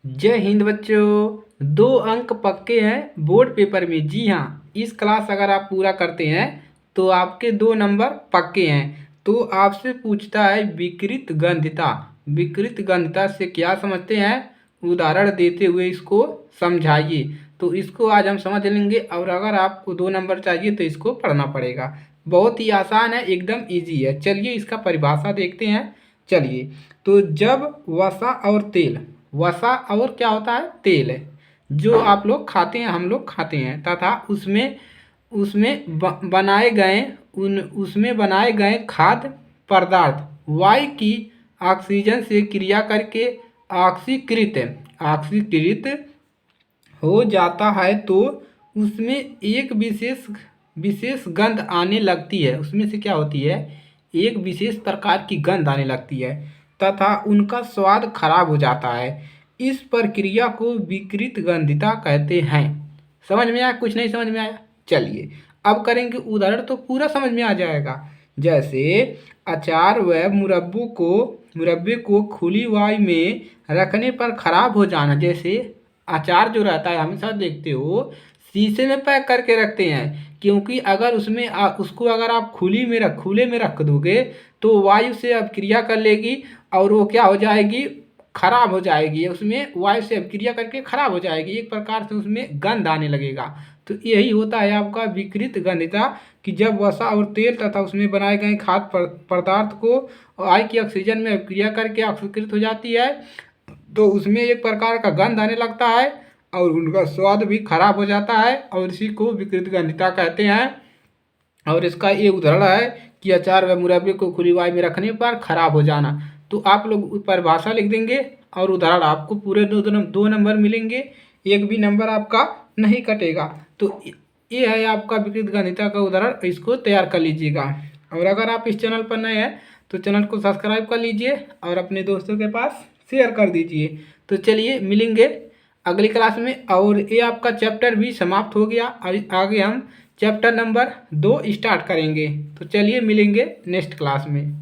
जय हिंद बच्चों। 2 अंक पक्के हैं बोर्ड पेपर में। जी हाँ, इस क्लास अगर आप पूरा करते हैं तो आपके 2 नंबर पक्के हैं। तो आपसे पूछता है विकृत गंधिता। विकृत गंधिता से क्या समझते हैं, उदाहरण देते हुए इसको समझाइए। तो इसको आज हम समझ लेंगे, और अगर आपको 2 नंबर चाहिए तो इसको पढ़ना पड़ेगा। बहुत ही आसान है, एकदम इजी है। चलिए इसका परिभाषा देखते हैं। चलिए, तो जब वसा और तेल, वसा और क्या होता है, तेल है, जो आप लोग खाते हैं, हम लोग खाते हैं, तथा उसमें उसमें बनाए गए उसमें बनाए गए खाद्य पदार्थ वायु की ऑक्सीजन से क्रिया करके ऑक्सीकृत ऑक्सीकृत हो जाता है, तो उसमें एक विशेष विशेष गंध आने लगती है। उसमें से क्या होती है, एक विशेष प्रकार की गंध आने लगती है तथा उनका स्वाद खराब हो जाता है। इस प्रक्रिया को विकृत गंधिता कहते हैं। समझ में आया, कुछ नहीं समझ में आया? चलिए अब करेंगे उदाहरण, तो पूरा समझ में आ जाएगा। जैसे अचार व मुरब्बे को खुली वायु में रखने पर खराब हो जाना। जैसे अचार जो रहता है, हमेशा देखते हो शीशे में पैक करके रखते हैं, क्योंकि अगर उसमें उसको अगर आप खुले में रख दोगे तो वायु से अभिक्रिया कर लेगी और वो क्या हो जाएगी, खराब हो जाएगी। उसमें वायु से अभिक्रिया करके खराब हो जाएगी, एक प्रकार से उसमें गंध आने लगेगा। तो यही होता है आपका विकृत गंधिता, कि जब वसा और तेल तथा उसमें बनाए गए खाद्य पदार्थ को वायु की ऑक्सीजन में अभिक्रिया करके ऑक्सीकृत हो जाती है, तो उसमें एक प्रकार का गंध आने लगता है और उनका स्वाद भी खराब हो जाता है, और इसी को विकृत गंधिता कहते हैं। और इसका ये उदाहरण है कि अचार व मुरब्बे को खुली वायु में रखने पर खराब हो जाना। तो आप लोग परिभाषा लिख देंगे और उदाहरण आपको पूरे 2 नंबर मिलेंगे, एक भी नंबर आपका नहीं कटेगा। तो ये है आपका विकृत गंधिता का उदाहरण, इसको तैयार कर लीजिएगा। और अगर आप इस चैनल पर नए हैं तो चैनल को सब्सक्राइब कर लीजिए और अपने दोस्तों के पास शेयर कर दीजिए। तो चलिए मिलेंगे अगली क्लास में, और ये आपका चैप्टर भी समाप्त हो गया। आगे हम चैप्टर नंबर 2 स्टार्ट करेंगे। तो चलिए मिलेंगे नेक्स्ट क्लास में।